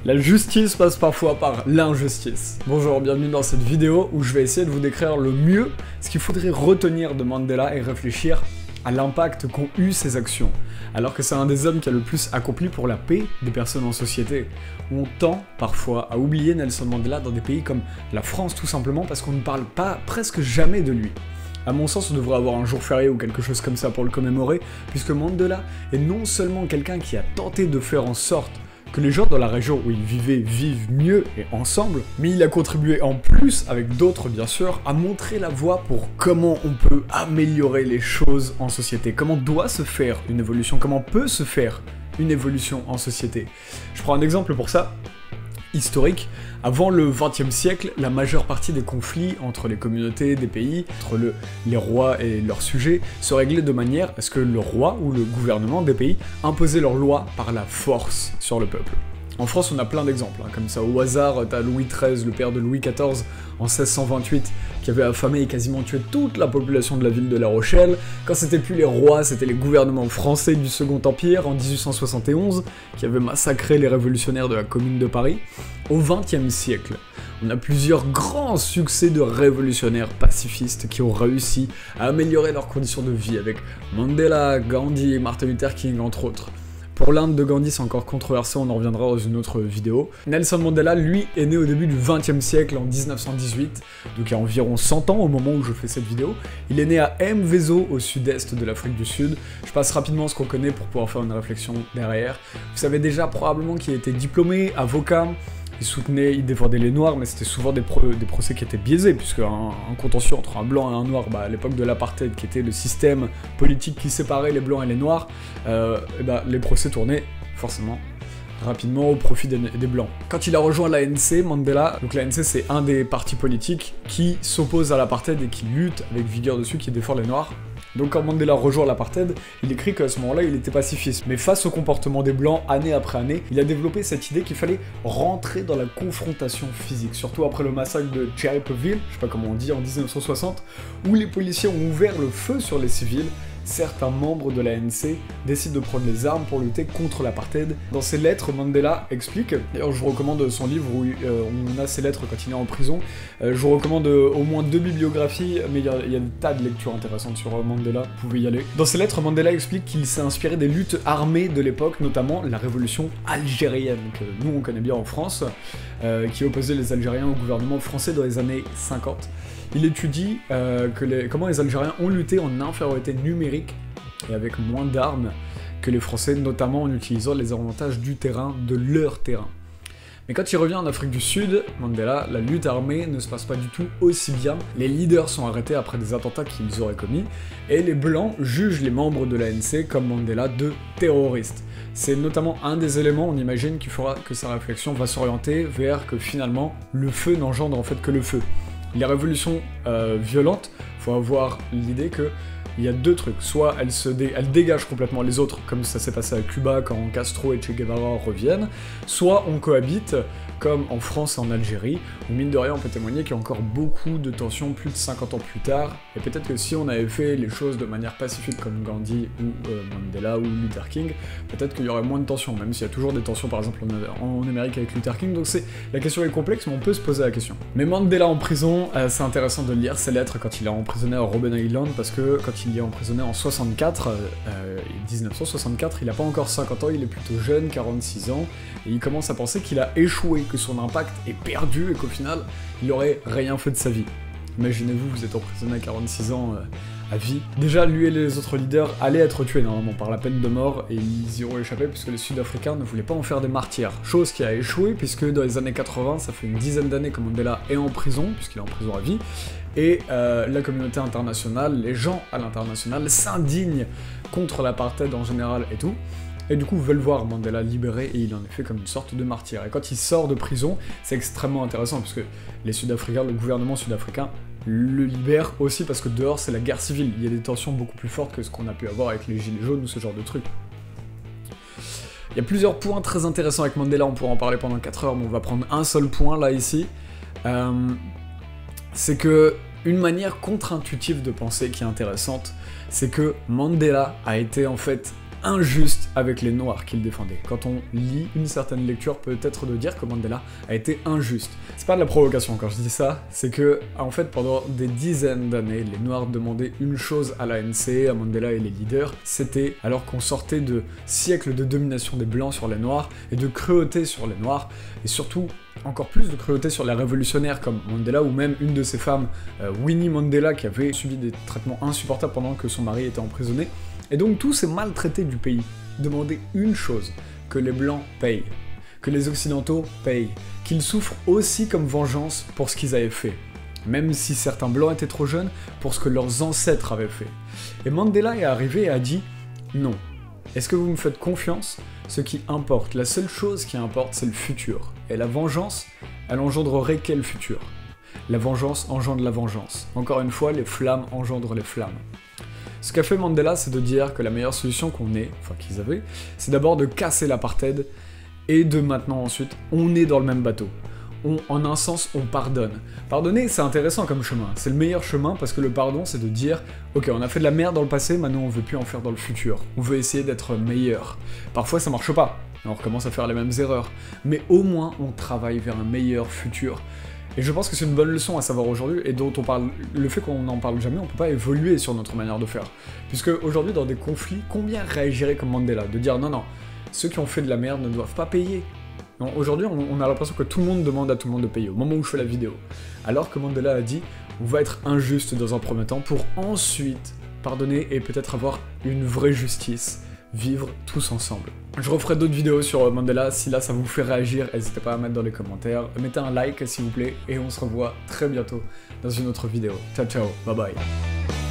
La justice passe parfois par l'injustice. Bonjour, bienvenue dans cette vidéo où je vais essayer de vous décrire le mieux ce qu'il faudrait retenir de Mandela et réfléchir à l'impact qu'ont eu ses actions, alors que c'est un des hommes qui a le plus accompli pour la paix des personnes en société. On tend parfois à oublier Nelson Mandela dans des pays comme la France tout simplement parce qu'on ne parle pas presque jamais de lui. À mon sens, on devrait avoir un jour férié ou quelque chose comme ça pour le commémorer, puisque Mandela est non seulement quelqu'un qui a tenté de faire en sorte que les gens dans la région où il vivait vivent mieux et ensemble, mais il a contribué en plus, avec d'autres bien sûr, à montrer la voie pour comment on peut améliorer les choses en société, comment doit se faire une évolution, comment peut se faire une évolution en société. Je prends un exemple pour ça, historique. Avant le XXe siècle, la majeure partie des conflits entre les communautés des pays, entre les rois et leurs sujets, se réglaient de manière à ce que le roi ou le gouvernement des pays imposait leurs lois par la force sur le peuple. En France, on a plein d'exemples, comme ça au hasard, t'as Louis XIII, le père de Louis XIV, en 1628, qui avait affamé et quasiment tué toute la population de la ville de La Rochelle. Quand c'était plus les rois, c'était les gouvernements français du Second Empire, en 1871, qui avaient massacré les révolutionnaires de la Commune de Paris. Au XXe siècle, on a plusieurs grands succès de révolutionnaires pacifistes qui ont réussi à améliorer leurs conditions de vie, avec Mandela, Gandhi et Martin Luther King, entre autres. Pour l'Inde de Gandhi, c'est encore controversé, on en reviendra dans une autre vidéo. Nelson Mandela, lui, est né au début du XXe siècle, en 1918, donc il y a environ 100 ans au moment où je fais cette vidéo. Il est né à Mvezo, au sud-est de l'Afrique du Sud. Je passe rapidement ce qu'on connaît pour pouvoir faire une réflexion derrière. Vous savez déjà probablement qu'il était diplômé, avocat. Il défendait les noirs, mais c'était souvent des procès qui étaient biaisés, puisque un contentieux entre un blanc et un noir, à l'époque de l'apartheid, qui était le système politique qui séparait les blancs et les noirs, les procès tournaient forcément rapidement au profit des blancs. Quand il a rejoint l'ANC, Mandela, donc l'ANC c'est un des partis politiques qui s'oppose à l'apartheid et qui lutte avec vigueur dessus, qui défend les noirs. Donc quand Mandela rejoint l'apartheid, il écrit qu'à ce moment-là, il était pacifiste. Mais face au comportement des Blancs, année après année, il a développé cette idée qu'il fallait rentrer dans la confrontation physique. Surtout après le massacre de Cherrypoville, je sais pas comment on dit, en 1960, où les policiers ont ouvert le feu sur les civils. Certains membres de l'ANC décident de prendre les armes pour lutter contre l'apartheid. Dans ses lettres, Mandela explique, d'ailleurs je vous recommande son livre où on a ses lettres quand il est en prison, je vous recommande au moins 2 bibliographies, mais il y a des tas de lectures intéressantes sur Mandela, vous pouvez y aller. Dans ses lettres, Mandela explique qu'il s'est inspiré des luttes armées de l'époque, notamment la révolution algérienne, que nous on connaît bien en France, qui opposait les Algériens au gouvernement français dans les années 50. Il étudie comment les Algériens ont lutté en infériorité numérique et avec moins d'armes que les Français, notamment en utilisant les avantages du terrain, de leur terrain. Mais quand il revient en Afrique du Sud, Mandela, la lutte armée ne se passe pas du tout aussi bien. Les leaders sont arrêtés après des attentats qu'ils auraient commis, et les Blancs jugent les membres de l'ANC comme Mandela de terroristes. C'est notamment un des éléments, on imagine, qui fera que sa réflexion va s'orienter vers que finalement, le feu n'engendre en fait que le feu. Les révolutions violentes, faut avoir l'idée que il y a deux trucs, soit elles dégagent complètement les autres, comme ça s'est passé à Cuba quand Castro et Che Guevara reviennent, soit on cohabite, comme en France et en Algérie, où mine de rien on peut témoigner qu'il y a encore beaucoup de tensions plus de 50 ans plus tard, et peut-être que si on avait fait les choses de manière pacifique comme Gandhi ou Mandela ou Luther King, peut-être qu'il y aurait moins de tensions, même s'il y a toujours des tensions par exemple en Amérique avec Luther King, donc la question est complexe mais on peut se poser la question. Mais Mandela en prison, c'est intéressant de lire ses lettres quand il est emprisonné à Robben Island, parce que quand il est emprisonné en 1964, il n'a pas encore 50 ans, il est plutôt jeune, 46 ans, et il commence à penser qu'il a échoué, que son impact est perdu et qu'au final, il aurait rien fait de sa vie. Imaginez-vous, vous êtes emprisonné à 46 ans à vie. Déjà, lui et les autres leaders allaient être tués normalement par la peine de mort et ils y auront échappé puisque les Sud-Africains ne voulaient pas en faire des martyrs. Chose qui a échoué puisque dans les années 80, ça fait une dizaine d'années que Mandela est en prison, puisqu'il est en prison à vie, et la communauté internationale, les gens à l'international s'indignent contre l'apartheid en général et tout. Et du coup, veulent voir Mandela libéré et il en est fait comme une sorte de martyr. Et quand il sort de prison, c'est extrêmement intéressant parce que les Sud-Africains, le gouvernement sud-africain, le libère aussi parce que dehors c'est la guerre civile. Il y a des tensions beaucoup plus fortes que ce qu'on a pu avoir avec les gilets jaunes ou ce genre de trucs. Il y a plusieurs points très intéressants avec Mandela, on pourra en parler pendant 4 heures, mais on va prendre un seul point là ici. C'est que une manière contre-intuitive de penser qui est intéressante, c'est que Mandela a été en fait injuste avec les Noirs qu'il défendait. Quand on lit une certaine lecture, peut-être de dire que Mandela a été injuste. C'est pas de la provocation quand je dis ça, c'est que, en fait, pendant des dizaines d'années, les Noirs demandaient une chose à l'ANC, à Mandela et les leaders, c'était, alors qu'on sortait de siècles de domination des Blancs sur les Noirs, et de cruauté sur les Noirs, et surtout, encore plus de cruauté sur les révolutionnaires comme Mandela, ou même une de ses femmes, Winnie Mandela, qui avait subi des traitements insupportables pendant que son mari était emprisonné. Et donc tous ces maltraités du pays demandaient une chose, que les Blancs payent, que les Occidentaux payent, qu'ils souffrent aussi comme vengeance pour ce qu'ils avaient fait, même si certains Blancs étaient trop jeunes, pour ce que leurs ancêtres avaient fait. Et Mandela est arrivé et a dit « Non, est-ce que vous me faites confiance ? Ce qui importe, la seule chose qui importe, c'est le futur. Et la vengeance, elle engendrerait quel futur ? La vengeance engendre la vengeance. Encore une fois, les flammes engendrent les flammes. » Ce qu'a fait Mandela, c'est de dire que la meilleure solution qu'ils avaient, c'est d'abord de casser l'apartheid, et de maintenant ensuite, on est dans le même bateau. En un sens, on pardonne. Pardonner, c'est intéressant comme chemin. C'est le meilleur chemin parce que le pardon, c'est de dire « Ok, on a fait de la merde dans le passé, maintenant on veut plus en faire dans le futur. On veut essayer d'être meilleur. » Parfois, ça marche pas. On recommence à faire les mêmes erreurs. Mais au moins, on travaille vers un meilleur futur. Et je pense que c'est une bonne leçon à savoir aujourd'hui, et dont on parle, le fait qu'on n'en parle jamais, on peut pas évoluer sur notre manière de faire. Puisque aujourd'hui, dans des conflits, combien réagiraient comme Mandela ? De dire « Non, non, ceux qui ont fait de la merde ne doivent pas payer. » Aujourd'hui, on a l'impression que tout le monde demande à tout le monde de payer, au moment où je fais la vidéo. Alors que Mandela a dit, on va être injuste dans un premier temps, pour ensuite pardonner et peut-être avoir une vraie justice, vivre tous ensemble. Je referai d'autres vidéos sur Mandela, si là ça vous fait réagir, n'hésitez pas à mettre dans les commentaires, mettez un like s'il vous plaît, et on se revoit très bientôt dans une autre vidéo. Ciao ciao, bye bye.